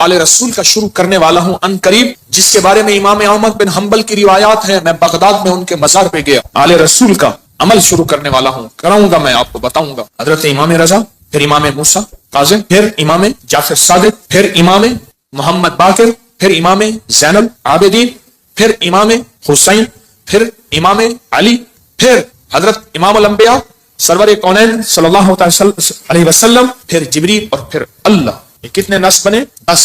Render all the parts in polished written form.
آل رسول کا شروع کرنے والا ہوں ان قریب، جس کے بارے میں امام احمد بن حنبل کی روایات ہیں. میں بغداد میں ان کے مزار پہ گیا، آل رسول کا عمل شروع کرنے والا ہوں، کراؤں گا، میں آپ کو بتاؤں گا. حضرت امام رضا، پھر امام موسیٰ کاظم، پھر امام جعفر صادق، پھر امام محمد باقر، پھر امام زین العابدین، پھر امام حسین، پھر امام علی، پھر حضرت امام الانبیاء سرور کونین صلی اللہ علیہ وسلم، پھر جبریل، اور پھر اللہ. یہ کتنے نصب بنے؟ 10.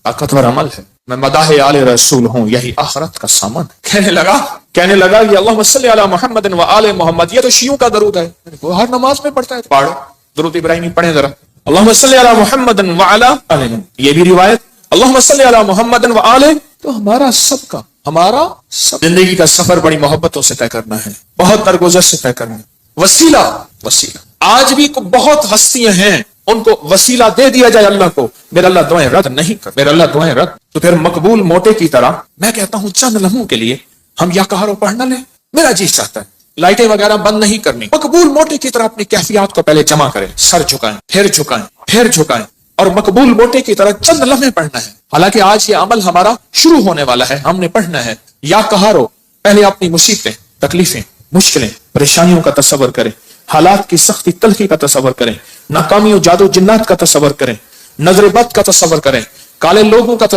طاقتور عمل ہے. میں مداح آل رسول ہوں، یہی آخرت کا سامان. کہنے لگا یہ اللہم صلی علی محمد و آل محمد، یہ تو شیعوں کا درود ہے. وہ ہر نماز میں پڑھتا ہے، پڑھو درود ابراہیمی پڑھیں ذرا. اللہم صلی علی محمد و آل محمد، یہ بھی روایت اللہم صلی علی محمد و آل. تو ہمارا سب زندگی کا سفر بڑی محبتوں سے طے کرنا ہے، بہت درگزر سے طے کرنا ہے. وسیلہ آج بھی بہت ہستیاں ہیں، ان کو وسیلہ دے دیا جائے اللہ کو، میرا اللہ دعائیں رد نہیں کر، میرا اللہ دعائیں رد. تو پھر مقبول موٹے کی طرح میں کہتا ہوں چند لمحوں کے لیے ہم یا کہارو پڑھنا لیں. میرا جی چاہتا ہے لائٹیں وغیرہ بند نہیں کرنی، مقبول موٹے کی طرح اپنی کیفیات کو پہلے جمع کریں، سر جھکائیں، پھر جھکائیں، اور مقبول موٹے کی طرح چند لمحے پڑھنا ہے. حالانکہ آج یہ عمل ہمارا شروع ہونے والا ہے، ہم نے پڑھنا ہے. یا کہارو پہلے اپنی مصیبتیں، تکلیفیں، مشکلیں، پریشانیوں کا تصور کریں، حالات کی سختی تلخی کا تصور کریں، ناکامی و جادو جنات کا تصور کریں، نظر بد کا تصور کریں، کالے روگوں کا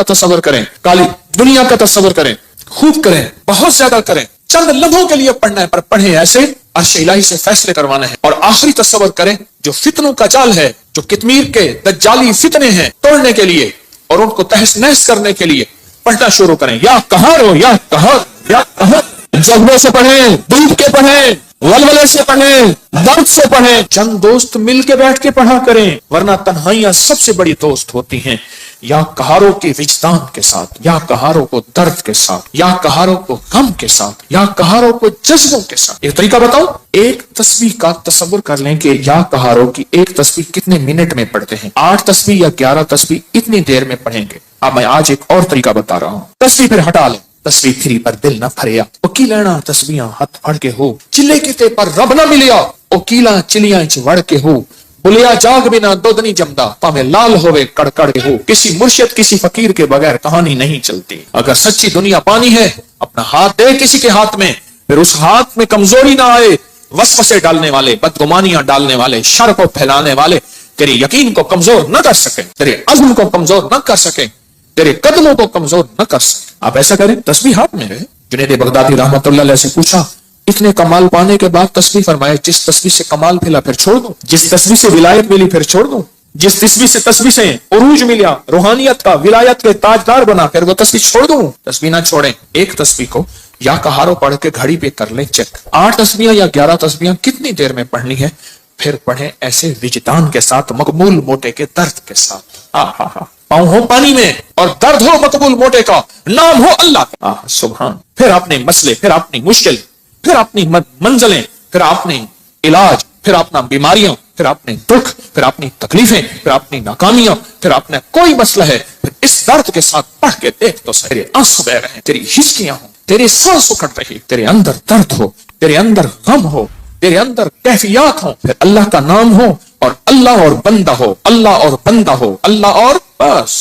تصور کریں، کالی دنیا کا تصور کریں. خوب کریں، بہت زیادہ کریں. چند لمحوں کے لیے پڑھنا ہے، پر پڑھیں ایسے عرش الہی سے فیصلے کروانے ہیں. اور آخری تصور کریں جو فتنوں کا جال ہے، جو کتمیر کے دجالی فتنے ہیں، توڑنے کے لیے اور ان کو تہس نہس کرنے کے لیے پڑھنا شروع کریں. یا کہارو، یا کہار، جذبے سے پڑھیں، ڈوب کے پڑھیں، ولولے سے پڑھیں، درد سے پڑھیں. چند دوست مل کے بیٹھ کے پڑھا کریں، ورنہ تنہائیاں سب سے بڑی دوست ہوتی ہیں. یا کہاروں کے وجدان کے ساتھ، یا کہاروں کو درد کے ساتھ، یا کہاروں کو غم کے ساتھ، یا کہاروں کو جذبوں کے ساتھ. ایک طریقہ بتاؤ، ایک تسبیح کا تصور کر لیں کہ یا کہاروں کی ایک تسبیح کتنے منٹ میں پڑھتے ہیں. 8 تسبیح یا 11 تسبیح اتنی دیر میں پڑھیں گے. اب میں آج ایک اور طریقہ بتا رہا ہوں. تسبیح پھر ہٹا لیں، تسبیح پھری پر دل نہ پھریا، اوکی لینا تسبیحاں ہاتھ پھڑ کے ہو، چلے کتے پر رب نہ ملیا، اوکیلا چلیاں اچ وڑ کے ہو، بلیا جاگ بنا دودھ نہیں جمدا، پاویں لال ہوئے کڑکڑ کے ہو. کسی مرشد کسی فقیر کے بغیر کہانی نہیں چلتی. اگر سچی دنیا پانی ہے، اپنا ہاتھ دے کسی کے ہاتھ میں، پھر اس ہاتھ میں کمزوری نہ آئے. وسوسے ڈالنے والے، بدگمانیاں ڈالنے والے، شر کو پھیلانے والے تیرے یقین کو کمزور نہ کر سکیں، تیرے عزم کو کمزور نہ کر سکیں، تیرے قدموں کو کمزور نہ کر سکیں. آپ ایسا کریں، تسبیح ہاتھ میں رہے. جنید بغدادی رحمت اللہ علیہ سے پوچھا اتنے کمال پانے کے بعد تسبیح، فرمائے جس تسبیح سے کمال ملا پھر چھوڑ دوں، جس تسبیح سے ولایت ملی پھر چھوڑ دوں، جس تسبیح سے عروج ملیا، روحانیت کا، ولایت کے تاجدار بنا، پھر وہ تسبیح چھوڑ دوں. تسبیح نہ چھوڑیں. ایک تسبیح کو یا کہارو پڑھ کے گھڑی پہ کر لیں چیک. 8 تسبیح یا 11 تسبیح کتنی دیر میں پڑھنی ہے، پھر پڑھیں ایسے وجدان کے ساتھ، مقبول موٹے کے درد کے ساتھ. پاؤں ہو پانی میں اور درد ہو مقبول موٹے کا، نام ہو اللہ کا. سبحان. پھر اپنے مسئلے، پھر اپنی مشکل، پھر اپنی منزلیں، پھر اپنی علاج، پھر اپنا بیماریاں، پھر اپنے دکھ، پھر اپنی تکلیفیں، پھر اپنی ناکامیاں، پھر اپنا کوئی مسئلہ ہے، پھر اس درد کے ساتھ پڑھ کے دیکھ تو صحیح. تیرے آنسو بہ رہے ہیں، تیری ہچکیاں ہوں، تیرے سانس اکھڑ رہی، تیرے اندر درد ہو، تیرے اندر غم ہو، تیرے اندر کیفیات ہوں، پھر اللہ کا نام ہو اور اللہ اور بندہ ہو، اللہ اور بندہ ہو، اللہ اور بس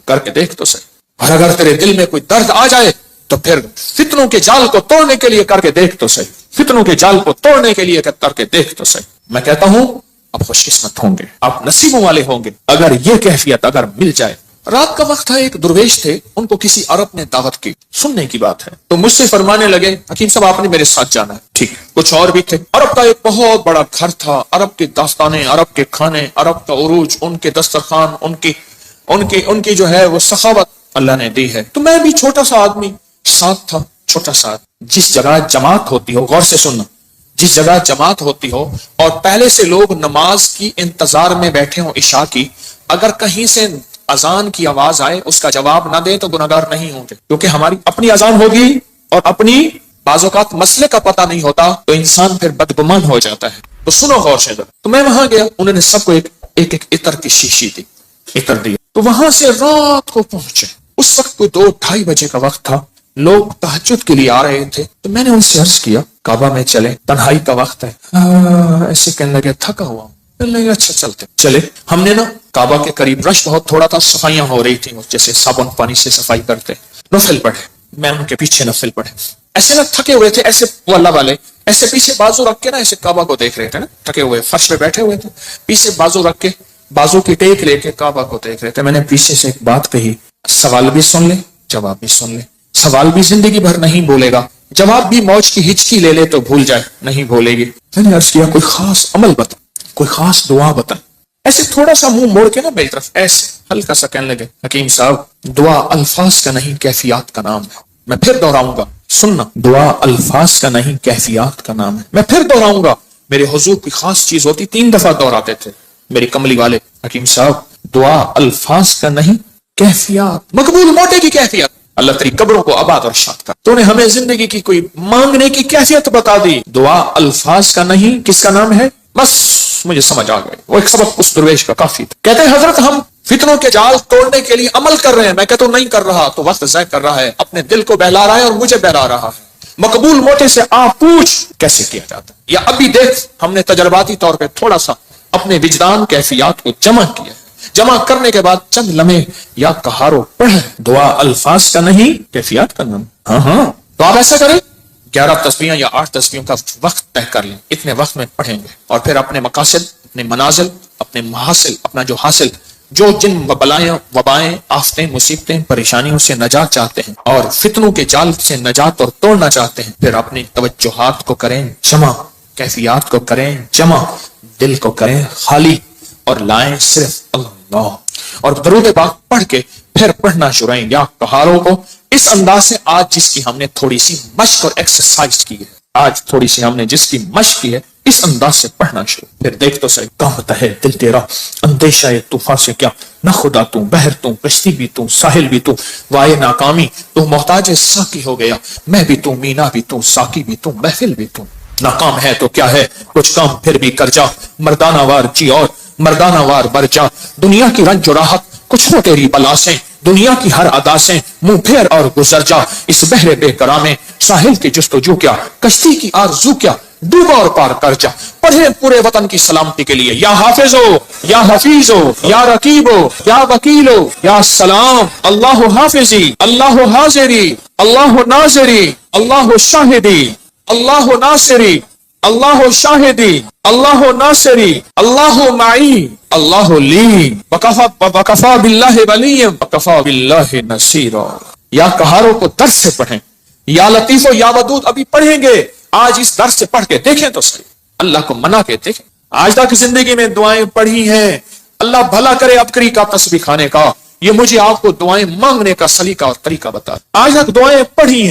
کر کے دیکھ تو صحیح. اور اگر تیرے دل میں کوئی درد آ جائے تو پھر فتنوں کے جال کو توڑنے کے لیے کر کے دیکھ تو صحیح. فتنوں کے جال کو توڑنے کے لیے کر کے دیکھ تو صحیح. میں کہتا ہوں آپ خوش قسمت ہوں گے، آپ نصیبوں والے ہوں گے اگر یہ کیفیت اگر مل جائے. رات کا وقت تھا، ایک درویش تھے، ان کو کسی عرب نے دعوت کی، سننے کی بات ہے، تو مجھ سے فرمانے لگے حکیم صاحب آپ نے میرے ساتھ جانا ہے. ٹھیک. کچھ اور بھی تھے. عرب کا ایک بہت بڑا گھر تھا، عرب کی داستانیں، عرب کے کھانے، عرب کا عروج، ان کے دسترخوان، ان کی جو ہے وہ سخاوت اللہ نے دی ہے. تو میں بھی چھوٹا سا آدمی ساتھ تھا، چھوٹا سا. جس جگہ جماعت ہوتی ہو، غور سے سننا، جس جگہ جماعت ہوتی ہو اور پہلے سے لوگ نماز کی انتظار میں بیٹھے ہوں عشاء کی، اگر کہیں سے اذان کی آواز آئے اس کا جواب نہ دیں تو گناہگار نہیں ہوں گے، کیونکہ ہماری اپنی اذان ہوگی اور اپنی بعض اوقات مسئلے کا پتہ نہیں ہوتا تو انسان پھر بدگمان ہو جاتا ہے. تو سنو غور سے. تو میں وہاں گیا، انہوں نے سب کو ایک عطر کی شیشی دی، عطر دی. تو وہاں سے رات کو پہنچے. اس وقت کوئی 2-2:30 بجے کا وقت تھا، لوگ تہجد کے لیے آ رہے تھے. تو میں نے ان سے عرض کیا کعبہ میں چلیں، تنہائی کا وقت ہے. ایسے کہنے لگے تھکا ہوا. اچھا چلتے چلے. ہم نے نا کعبہ کے قریب رش بہت تھوڑا تھا, صفائیاں ہو رہی تھیں جیسے صابن پانی سے صفائی کرتے. نفل پڑھے, میں ان کے پیچھے نفل پڑھے. ایسے نا تھکے ہوئے تھے, ایسے وہ اللہ والے ایسے پیچھے بازو رکھ کے نا ایسے کعبہ کو دیکھ رہے تھے نا, تھکے ہوئے فرش پہ بیٹھے ہوئے تھے, پیچھے بازو رکھ کے بازو کی ٹیک لے کے کعبہ کو دیکھ رہے تھے. میں نے پیچھے سے ایک بات کہی, سوال بھی سن لے جواب بھی سن لے. سوال بھی زندگی بھر نہیں بولے گا, جواب بھی موج کی ہچکی لے لے تو بھول جائے, نہیں بولے گی. میں نے عرض کیا کوئی خاص عمل بتا, کوئی خاص دعا بتا. ایسے تھوڑا سا منہ موڑ کے نا میری طرف ایسے ہلکا سا کہنے لگے, حکیم صاحب دعا الفاظ کا نہیں کیفیات کا نام ہے. میں پھر دوہراؤں گا, سننا, دعا الفاظ کا نہیں کیفیات کا نام ہے. میں پھر دوہراؤں گا, میرے حضور کی خاص چیز ہوتی 3 دفعہ دوہراتے تھے میری کملی والے. حکیم صاحب دعا الفاظ کا نہیں کیفیات, مقبول موٹے کی کیفیت. اللہ تیری قبروں کو آباد اور شاد کر. تو نے ہمیں زندگی کی کوئی مانگنے کی کیفیت بتا دی. دعا الفاظ کا نہیں کس کا نام ہے؟ بس مجھے سمجھ آ گئی. وہ ایک سبق اس درویش کا کافی تھا. کہتے ہیں حضرت ہم فتنوں کے جال توڑنے کے لیے عمل کر رہے ہیں. میں کہتا ہوں نہیں کر رہا تو وقت ضائع کر رہا ہے, اپنے دل کو بہلا رہا ہے اور مجھے بہلا رہا ہے. مقبول موٹے سے آپ پوچھ کیسے کیا جاتا ہے, یا ابھی دیکھ ہم نے تجرباتی طور پہ تھوڑا سا اپنے وجدان کیفیات کو جمع کیا. جمع کرنے کے بعد چند لمحے یا کہارو پڑھ. دعا الفاظ کا نہیں کیفیات کا نام. ہاں تو آپ ایسا کریں 11 تسبیحاں یا 8 تسبیحوں کا وقت طے کر لیں, اتنے وقت میں پڑھیں گے, اور پھر اپنے مقاصد, اپنے منازل, اپنے محاصل, اپنا جو حاصل, جو جن بلائیں, وبائیں, آفتیں, مصیبتیں, پریشانیوں سے نجات چاہتے ہیں اور فتنوں کے جال سے نجات اور توڑنا چاہتے ہیں, پھر اپنی توجہات کو کریں جمع, کیفیات کو کریں جمع, دل کو کریں خالی اور لائیں صرف اللہ, اور درود پاک پڑھ کے پھر پڑھنا شروع کریں یا کہاروں کو اس انداز سے. آج جس کی ہم نے تھوڑی سی مشق اور ایکسرسائز کی ہے, آج تھوڑی سی ہم نے جس کی مشق کی ہے, اس انداز سے پڑھنا شروع. پھر دیکھ تو صحیح کانپتا ہے دل تیرا اندیشہ طوفان سے کیا, نہ خدا تو بحر تو کشتی بھی تو ساحل بھی تو, وائے ناکامی تو محتاج ساقی ہو گیا, میں بھی تو مینا بھی تو ساقی بھی تو محفل بھی تو. ناکام ہے تو کیا ہے کچھ کام پھر بھی کر جا, مردانہ وار جی اور مردانہ وار بر جا. دنیا کی رنج و راحت کچھ ہو تیری بلا سے, دنیا کی ہر ادا سے منہ پھیر اور گزر جا. اس بحر بے کرام میں ساحل کی جستجو کیا, کشتی کی آرزو کیا, ڈوبا اور پار کر جا. پڑھے پورے وطن کی سلامتی کے لیے یا حافظ ہو یا حفیظ ہو یا رقیب ہو یا وکیل ہو یا سلام. اللہ حافظی, اللہ حاضری, اللہ ناظری, اللہ شاہدی, اللہ ناصری, اللہ شاہدی, اللہ ناصری, اللہ معی, اللہ لی, وکفا باللہ ولی, وکفا باللہ نصیرا. یا کہاروں کو درس سے پڑھیں, یا لطیف و یا ودود ابھی پڑھیں گے. آج اس درس سے پڑھ کے دیکھیں تو صحیح, اللہ کو منا کے دیکھیں. آج تک زندگی میں دعائیں پڑھی ہیں, اللہ بھلا کرے ابکری کا تسبیح کھانے کا, یہ مجھے آپ کو دعائیں مانگنے کا سلیقہ اور طریقہ بتا. آج تک دعائیں پڑھی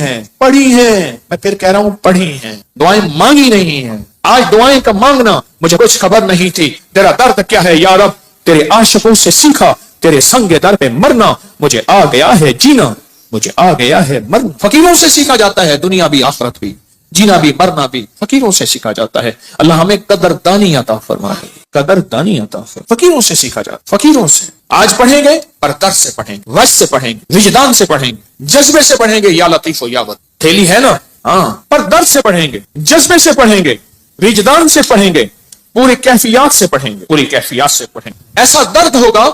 ہیں, میں پھر کہہ رہا ہوں پڑھی ہیں, دعائیں مانگی نہیں ہیں. آج دعائیں کا مانگنا مجھے کچھ خبر نہیں تھی, تیرا درد کیا ہے یا رب, تیرے عاشقوں سے سیکھا, تیرے سنگ در پہ مرنا, مجھے آ گیا ہے جینا, مجھے آ گیا ہے مرنا. فقیروں سے سیکھا جاتا ہے دنیا بھی آخرت بھی, جینا بھی مرنا بھی فقیروں سے سیکھا جاتا ہے. اللہ ہمیں قدردانی عطا فرمائے, قدردانی عطا فرمائے. فقیروں سے سیکھا جاتا, فقیروں سے. آج پڑھیں گے پر درد سے پڑھیں گے, وجد سے پڑھیں گے, وجدان سے پڑھیں گے, جذبے سے پڑھیں گے. یا لطیف و یا ود تھیلی ہے نا, ہاں, پر درد سے پڑھیں گے, جذبے سے پڑھیں گے, وجدان سے پڑھیں گے, پوری کیفیات سے پڑھیں گے, پوری کیفیات سے پڑھیں گے. ایسا درد ہوگا.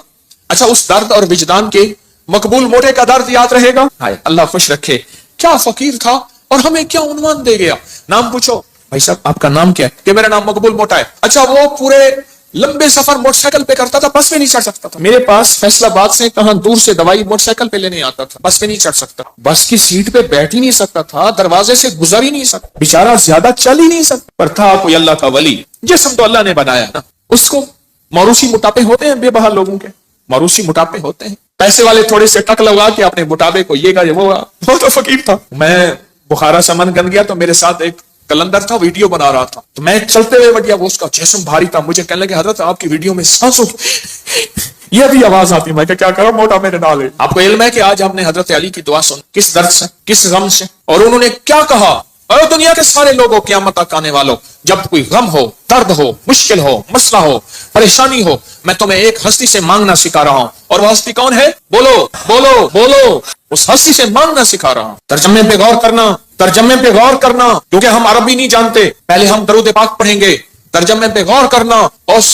اچھا اس درد اور وجدان کے مقبول موٹے کا درد یاد رہے گا. اللہ خوش رکھے, کیا فقیر تھا اور ہمیں کیا عنوان دے گیا. نام پوچھو, بھائی صاحب آپ کا نام کیا ہے, کہ میرا نام مقبول موٹا ہے. اچھا وہ پورے لمبے سفر موٹر سائیکل پہ کرتا تھا, بس پہ نہیں چڑھ سکتا تھا. میرے پاس فیصلہ آباد سے کہاں دور سے دوائی موٹر سائیکل پہ لینے آتا تھا, بس پہ نہیں چڑھ سکتا, بس کی سیٹ پہ بیٹھ ہی نہیں سکتا تھا, دروازے سے گزر ہی نہیں سکتا, بیچارہ زیادہ چل ہی نہیں سکتا. پر تھا کوئی اللہ کا ولی, جسم تو اللہ نے بنایا نا. اس کو موروثی موٹاپے ہوتے ہیں, بے بہا لوگوں کے موروثی موٹاپے ہوتے ہیں. پیسے والے تھوڑے سے ٹک لگا کے اپنے موٹاپے کو یہ گا وہ تو فقیر تھا. میں بخارا سمن گن گیا تو میرے ساتھ ایک کلندر تھا, ویڈیو بنا رہا تھا, تو میں چلتے ہوئے بڑھیا, وہ اس کا جسم بھاری تھا. مجھے کہنے لگے حضرت آپ کی ویڈیو میں سانسوں کی یہ بھی آواز آتی. میں کیا کروں, موٹا میرے نال ہے. آپ کو علم ہے کہ آج ہم نے حضرت علی کی دعا سن, کس درد سے, کس غم سے, اور انہوں نے کیا کہا. اور دنیا کے سارے لوگوں, قیامت تک آنے والوں, جب کوئی غم ہو, درد ہو, مشکل ہو, مسئلہ ہو, پریشانی ہو, میں تمہیں ایک ہستی سے مانگنا سکھا رہا ہوں. اور وہ ہستی کون ہے؟ بولو بولو بولو. اس ہستی سے مانگنا سکھا رہا ہوں. ترجمے پہ غور کرنا, ترجمے پہ غور کرنا, کیونکہ ہم عربی نہیں جانتے. پہلے ہم درود پاک پڑھیں گے, ترجمے پہ غور کرنا. اس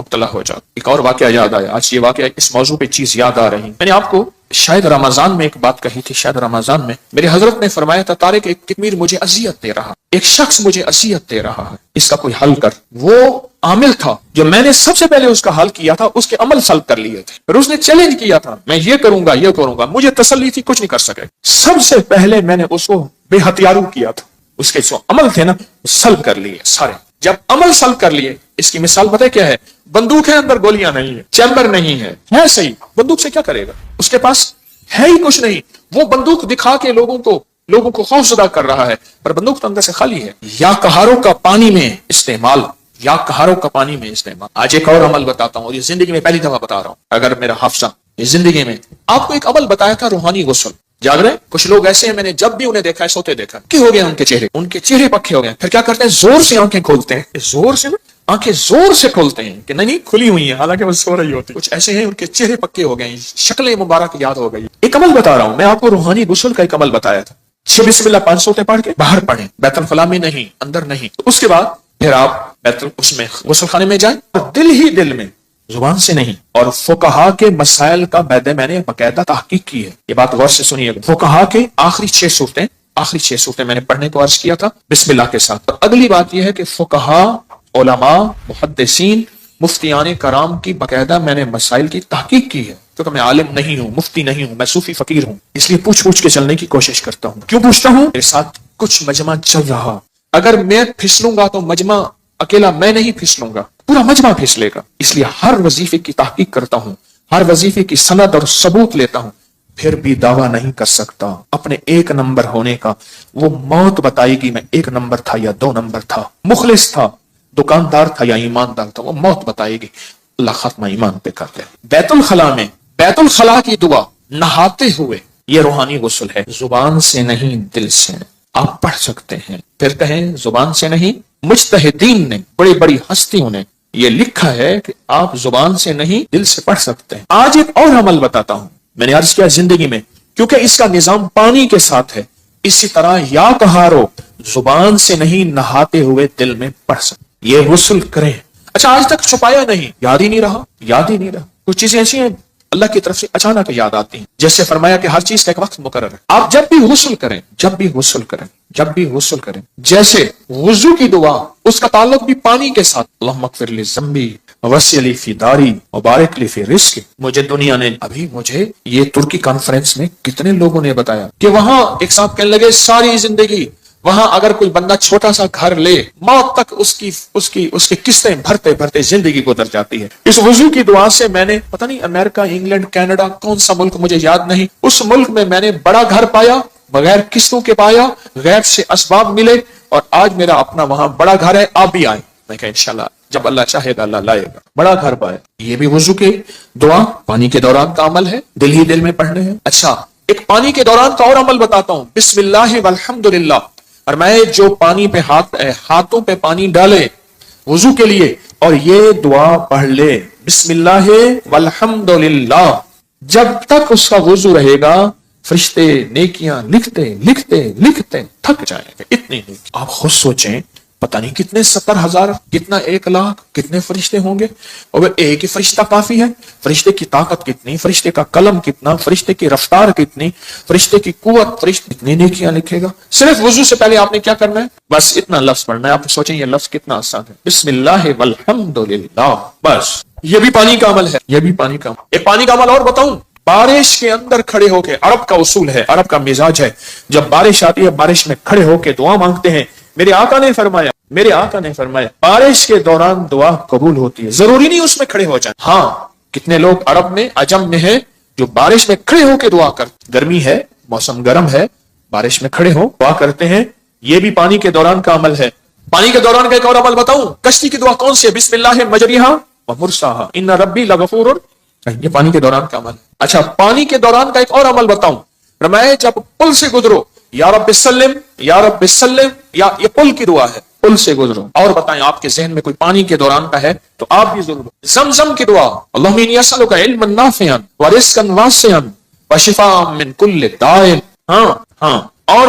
مبتلا ہو جاتا. ایک اور واقعہ یاد آیا, آج یہ واقعہ اس موضوع پہ چیز یاد آ رہی. میں نے آپ کو شاید رمضان میں ایک بات کہی تھی, شاید رمضان میں میرے حضرت نے فرمایا تھا, طارق ایک کمیر مجھے اذیت دے رہا, ایک شخص مجھے اذیت دے رہا ہے, اس کا کوئی حل کر. وہ عامل تھا جو میں نے سب سے پہلے اس کا حل کیا تھا, اس کے عمل سلب کر لیے تھے, پھر اس نے چیلنج کیا تھا میں یہ کروں گا یہ کروں گا, مجھے تسلی تھی کچھ نہیں کر سکے. سب سے پہلے میں نے اس کو بے ہتھیارو کیا تھا, اس کے جو عمل تھے نا سلب کر لیے سارے. جب عمل سلب کر لیے, اس کی مثال پتہ ہے کیا ہے, بندوق ہے اندر گولیاں نہیں ہے, چیمبر نہیں ہے صحیح, بندوق سے کیا کرے گا, اس کے پاس ہے ہی کچھ نہیں. وہ بندوق دکھا کے لوگوں کو خوفزدہ کر رہا ہے, پر بندوق تو اندر سے خالی ہے. یا کہاروں کا پانی میں استعمال, یا کہاروں کا پانی میں استعمال. آج ایک اور عمل بتاتا ہوں, اور یہ زندگی میں پہلی دفعہ بتا رہا ہوں, اگر میرا حافظہ یہ زندگی میں آپ کو ایک عمل بتایا تھا, روحانی غسل. جاگ رہے کچھ لوگ ایسے ہیں, میں نے جب بھی انہیں دیکھا ہے سوتے دیکھا, کیا ہو گیا ان کے چہرے پکے ہو گئے. پھر کیا کرتے ہیں, زور سے آنکھیں کھولتے ہیں, زور سے نا آنکھیں زور سے کھولتے ہیں کہ نہیں کھلی ہوئی ہیں, حالانکہ وہ سو رہی ہوتی. کچھ ایسے ہیں ان کے چہرے پکے ہو گئے ہیں, شکلیں مبارک یاد ہو گئی. ایک عمل بتا رہا ہوں میں آپ کو, روحانی غسل کا ایک عمل بتایا تھا. 6 بسم اللہ 5 سوتے پڑھ کے باہر پڑھیں, بیت الخلاء میں نہیں, اندر نہیں. تو اس کے بعد پھر آپ اس میں غسل خانے میں جائیں, اور دل ہی دل میں, زبان سے نہیں. اور فقہا کے مسائل کا میں نے باقاعدہ تحقیق کی ہے, یہ بات غور سے سنیے. فقہا کے آخری 6 صورتیں میں نے پڑھنے کو عرض کیا تھا بسم اللہ کے ساتھ. اور اگلی بات یہ ہے کہ فقہا, علماء, محدثین, مفتیان کرام کی باقاعدہ میں نے مسائل کی تحقیق کی ہے, کیونکہ میں عالم نہیں ہوں, مفتی نہیں ہوں, میں صوفی فقیر ہوں, اس لیے پوچھ کے چلنے کی کوشش کرتا ہوں. کیوں پوچھتا ہوں, میرے ساتھ کچھ مجمع چل رہا, اگر میں پھسلوں گا تو مجمع اکیلا میں نہیں پھسلوں گا, پورا مجمع پھسلے گا. اس لیے ہر وظیفے کی تحقیق کرتا ہوں, ہر وظیفے کی سند اور ثبوت لیتا ہوں, پھر بھی دعویٰ نہیں کر سکتا اپنے 1 نمبر ہونے کا. وہ موت بتائے گی میں 1 نمبر تھا یا 2 نمبر تھا, مخلص تھا, دکاندار تھا یا ایماندار تھا, وہ موت بتائے گی. اللہ ختمہ ایمان پہ کر دے. بیت الخلاء کی دعا نہاتے ہوئے, یہ روحانی غسل ہے, زبان سے نہیں دل سے. آپ پڑھ سکتے ہیں, پھر کہیں زبان سے نہیں. مجتہدین نے, بڑی بڑی ہستیوں نے یہ لکھا ہے کہ آپ زبان سے نہیں دل سے پڑھ سکتے ہیں. آج ایک اور عمل بتاتا ہوں, میں نے عرض کیا زندگی میں, کیونکہ اس کا نظام پانی کے ساتھ ہے, اسی طرح یا کہارو, زبان سے نہیں نہاتے ہوئے دل میں پڑھ سکتے. یہ غسل کریں. اچھا آج تک چھپایا نہیں, یاد ہی نہیں رہا. کچھ چیزیں ایسی ہیں اللہ کی طرف سے اچانک یاد آتی ہیں, جیسے فرمایا کہ ہر چیز کا ایک وقت مقرر ہے. آپ جب بھی غسل کریں, جیسے وضو کی دعا, اس کا تعلق بھی پانی کے ساتھ. اللہم اغفر لی ذنبی ووسع لی فی داری وبارک لی فی رزقی. مجھے یہ ترکی کانفرنس میں کتنے لوگوں نے بتایا کہ وہاں ایک صاحب کہنے لگے ساری زندگی وہاں اگر کوئی بندہ چھوٹا سا گھر لے, موت تک اس کی قسطیں بھرتے بھرتے زندگی گزر جاتی ہے. اس وضو کی دعا سے میں نے پتہ نہیں امریکہ, انگلینڈ, کینیڈا, کون سا ملک مجھے یاد نہیں, اس ملک میں نے بڑا گھر پایا, بغیر قسطوں کے پایا, غیب سے اسباب ملے, اور آج میرا اپنا وہاں بڑا گھر ہے. آپ بھی آئیں. میں کہا انشاءاللہ جب اللہ چاہے گا اللہ لائے گا. بڑا گھر پائے. یہ بھی وضو کی دعا پانی کے دوران کا عمل ہے, دل ہی دل میں پڑھنے ہیں. اچھا ایک پانی کے دوران کا اور عمل بتاتا ہوں, بسم اللہ والحمدللہ. اور میں جو پانی پہ ہاتھوں پہ پانی ڈالے وضو کے لیے, اور یہ دعا پڑھ لے بسم اللہ والحمدللہ, جب تک اس کا وضو رہے گا فرشتے نیکیاں لکھتے تھک جائیں گے. اتنی نیکی آپ خود سوچیں, پتہ نہیں کتنے 70,000 کتنا 1,00,000 کتنے فرشتے ہوں گے, اور ایک ہی فرشتہ کافی ہے. فرشتے کی طاقت کتنی, فرشتے کا قلم کتنا, فرشتے کی رفتار کتنی, فرشتے کی قوت, فرشتے کتنی نیکیاں لکھے گا. صرف وضو سے پہلے آپ نے کیا کرنا ہے, بس اتنا لفظ پڑھنا ہے. آپ سوچیں یہ لفظ کتنا آسان ہے, بسم اللہ والحمدللہ, بس. یہ بھی پانی کا عمل ہے, ایک پانی کا عمل اور بتاؤں. بارش کے اندر کھڑے ہو کے, عرب کا اصول ہے, عرب کا مزاج ہے, جب بارش آتی ہے بارش میں کھڑے ہو کے دعا مانگتے ہیں. میرے آقا نے فرمایا بارش کے دوران دعا قبول ہوتی ہے, ضروری نہیں اس میں کھڑے ہو جائیں. ہاں کتنے لوگ عرب میں, عجم میں ہیں جو بارش میں کھڑے ہو کے دعا کرتے, گرمی ہے, موسم گرم ہے, بارش میں کھڑے ہو دعا کرتے ہیں. یہ بھی پانی کے دوران کا عمل ہے. پانی کے دوران کا ایک اور عمل بتاؤں, کشتی کی دعا کون سی ہے, بسم اللہ مجریہا ومرساہا ان ربی لغفور, یہ پانی کے دوران کا عمل. اچھا پانی کے دوران کا ایک اور عمل بتاؤں, فرمایا جب پل سے گزرو یا رب سلم, یا یہ پل کی دعا ہے, پل سے گزرو. اور بتائیں آپ کے ذہن میں کوئی پانی کے دوران کا ہے تو آپ بھی ضرور. زمزم کی دعا, اللہم انی اسألک علما نافعا ورزقا واسعا وشفاء من کل داء. ہاں اور